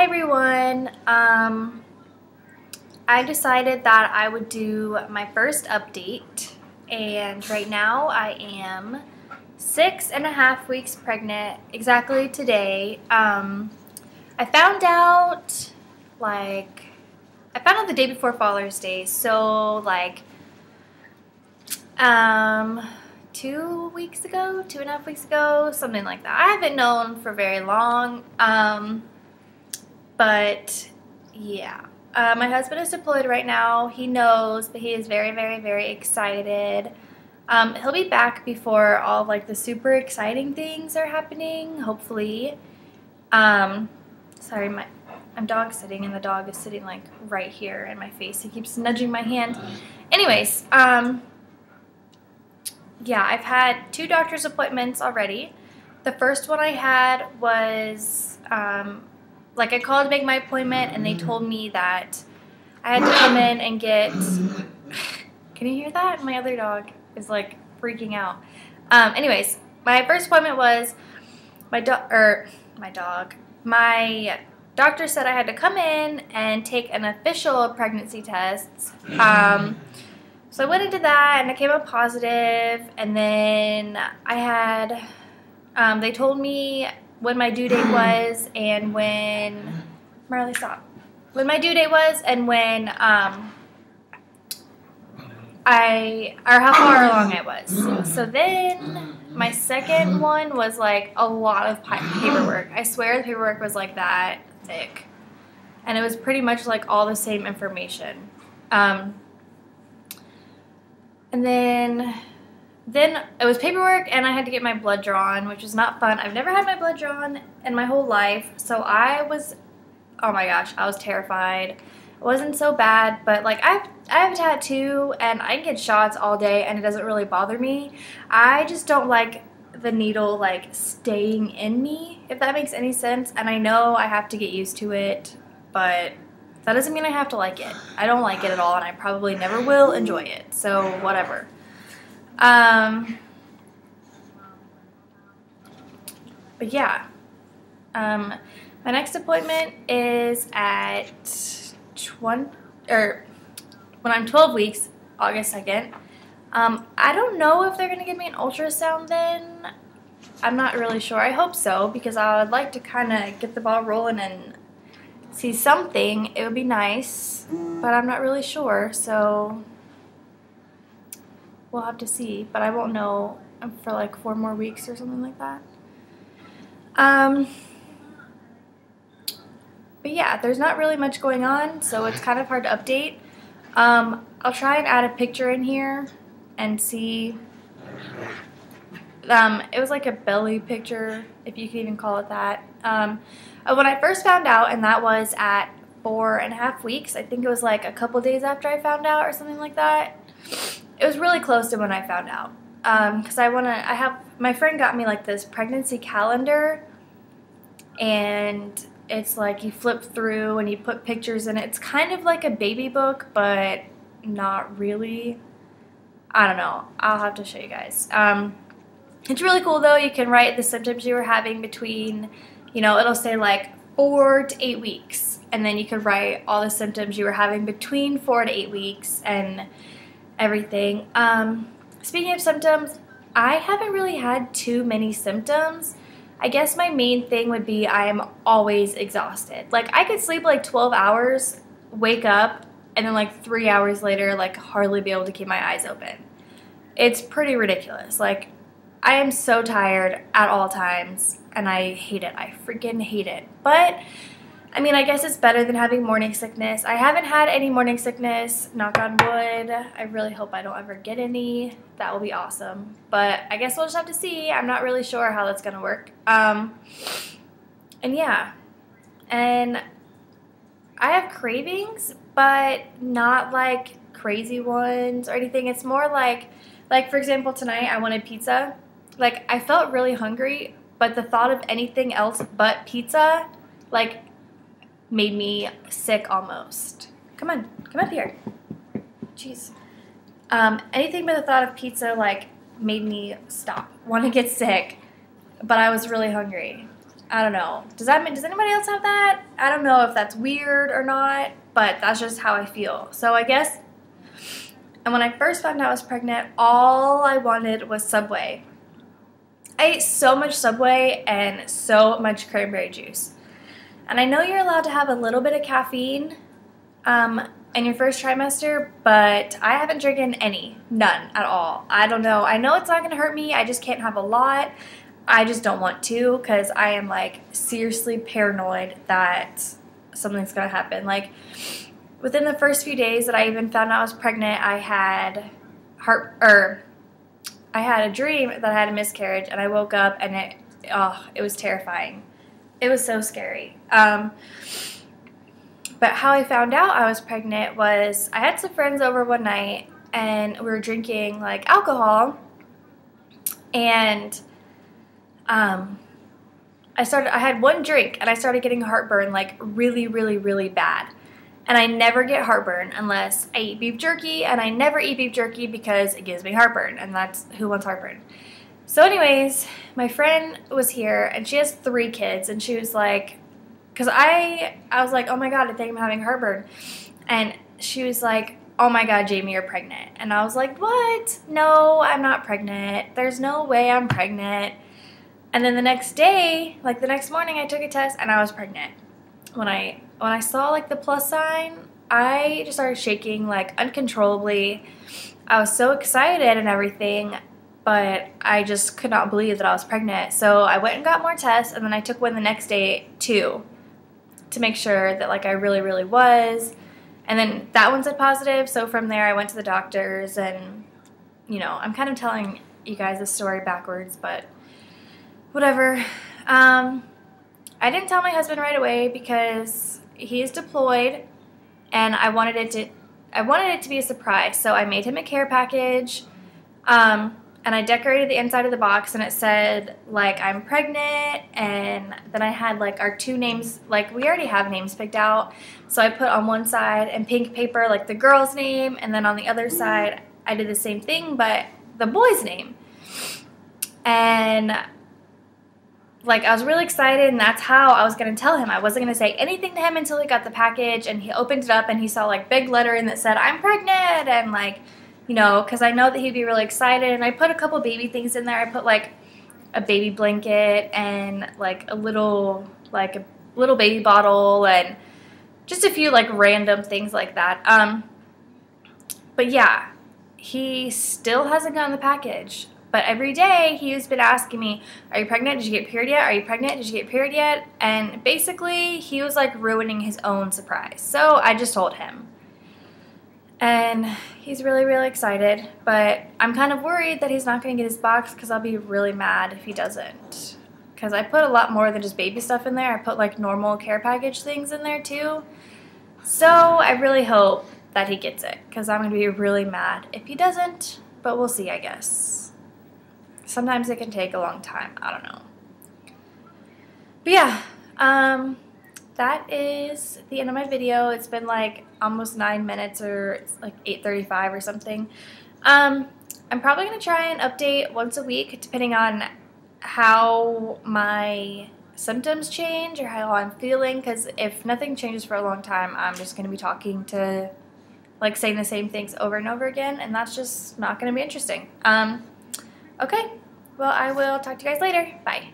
everyone. I decided that I would do my first update, and right now I am 6.5 weeks pregnant, exactly today. I found out the day before Father's Day, so 2 weeks ago, 2.5 weeks ago, something like that. I haven't known for very long, but yeah. My husband is deployed right now. He knows, but he is very, very, very excited. He'll be back before all the super exciting things are happening, hopefully. Sorry, I'm dog sitting, and the dog is sitting right here in my face. He keeps nudging my hand. Anyways, yeah, I've had 2 doctor's appointments already. The first one I had was, I called to make my appointment, and they told me that I had to come in and get, can you hear that? My other dog is freaking out. Anyways, my first appointment was my doctor said I had to come in and take an official pregnancy test. So I went and did that, and it came up positive, and then I had, they told me when my due date was and when, Marley, stop. When my due date was and when, how far along I was. So then my second one was a lot of paperwork. I swear the paperwork was that thick. And it was pretty much all the same information. And then it was paperwork, and I had to get my blood drawn, which was not fun. I've never had my blood drawn in my whole life, so I was, oh my gosh, I was terrified. It wasn't so bad, but I have a tattoo, and I can get shots all day, and it doesn't really bother me. I just don't like the needle staying in me, if that makes any sense. And I know I have to get used to it, but that doesn't mean I have to like it. I don't like it at all, and I probably never will enjoy it, so whatever. But yeah, my next appointment is at when I'm 12 weeks, August 2nd. I don't know if they're going to give me an ultrasound then. I'm not really sure. I hope so, because I would like to kind of get the ball rolling and see something. It would be nice, but I'm not really sure, so we'll have to see. But I won't know for 4 more weeks or something like that. But yeah, there's not really much going on, so it's kind of hard to update. I'll try and add a picture in here and see. It was a belly picture, if you can even call it that. When I first found out, and that was at 4.5 weeks, I think it was a couple days after I found out or something like that. It was really close to when I found out. Because my friend got me this pregnancy calendar, and it's you flip through and you put pictures in it. It's kind of like a baby book, but not really. I don't know. I'll have to show you guys. It's really cool though. You can write the symptoms you were having between, it'll say 4 to 8 weeks, and then you could write all the symptoms you were having between 4 to 8 weeks and everything. Speaking of symptoms, I haven't really had too many symptoms. I guess my main thing would be I am always exhausted. I could sleep 12 hours, wake up, and then 3 hours later hardly be able to keep my eyes open. It's pretty ridiculous. I am so tired at all times, and I hate it. I freaking hate it. But I mean, I guess it's better than having morning sickness. I haven't had any morning sickness, knock on wood. I really hope I don't ever get any. That will be awesome. But I guess we'll just have to see. I'm not really sure how that's going to work. And yeah. And I have cravings, but not crazy ones or anything. It's more for example, tonight I wanted pizza. I felt really hungry, but the thought of anything else but pizza, made me sick almost. Come on, come up here. Jeez. Anything but the thought of pizza made me want to get sick, but I was really hungry. I don't know. Does anybody else have that? I don't know if that's weird or not, but that's just how I feel. So I guess, and when I first found out I was pregnant, all I wanted was Subway. I ate so much Subway and so much cranberry juice. And I know you're allowed to have a little bit of caffeine in your first trimester, but I haven't drinking any. None at all. I don't know. I know it's not going to hurt me. I just can't have a lot. I just don't want to because I am, like, seriously paranoid that something's going to happen. Like, within the first few days that I even found out I was pregnant, I had a dream that I had a miscarriage, and I woke up and it was terrifying. It was so scary. But how I found out I was pregnant was I had some friends over one night, and we were drinking, like, alcohol, and I had one drink, and I started getting heartburn, like, really, really, really bad. And I never get heartburn unless I eat beef jerky, and I never eat beef jerky because it gives me heartburn, and that's who wants heartburn. So anyways, my friend was here, and she has 3 kids, and she was like, because I was like, oh my God, I think I'm having heartburn. And she was like, oh my God, Jamie, you're pregnant. And I was like, what? No, I'm not pregnant. There's no way I'm pregnant. And then the next day, like the next morning, I took a test and I was pregnant. When I saw, like, the plus sign, I just started shaking, like, uncontrollably. I was so excited and everything, but I just could not believe that I was pregnant. So I went and got more tests, and then I took one the next day too, to make sure that, like, I really, really was. And then that one said positive, so from there I went to the doctors, and, you know, I'm kind of telling you guys this story backwards, but whatever. I didn't tell my husband right away because he's deployed, and I wanted it to be a surprise. So I made him a care package, and I decorated the inside of the box, and it said, like, I'm pregnant, and then I had, like, our 2 names, like, we already have names picked out, so I put on one side in pink paper, like, the girl's name, and then on the other side I did the same thing, but the boy's name. And, like, I was really excited, and that's how I was going to tell him. I wasn't going to say anything to him until he got the package, and he opened it up, and he saw, like, big lettering that said, I'm pregnant, and, like, you know, because I know that he'd be really excited, and I put a couple baby things in there. I put, like, a baby blanket and, like, a little baby bottle and just a few, like, random things like that. But, yeah, he still hasn't gotten the package. But every day he's been asking me, are you pregnant? Did you get period yet? Are you pregnant? Did you get period yet? And basically he was, like, ruining his own surprise. So I just told him. And he's really, really excited. But I'm kind of worried that he's not going to get his box because I'll be really mad if he doesn't. Because I put a lot more than just baby stuff in there. I put, like, normal care package things in there too. So I really hope that he gets it because I'm going to be really mad if he doesn't. But we'll see, I guess. Sometimes it can take a long time. I don't know. But yeah, that is the end of my video. It's been like almost 9 minutes, or it's like 8:35 or something. I'm probably going to try and update once a week depending on how my symptoms change or how I'm feeling, because if nothing changes for a long time, I'm just going to be talking to, like, saying the same things over and over again, and that's just not going to be interesting. Okay, well, I will talk to you guys later. Bye.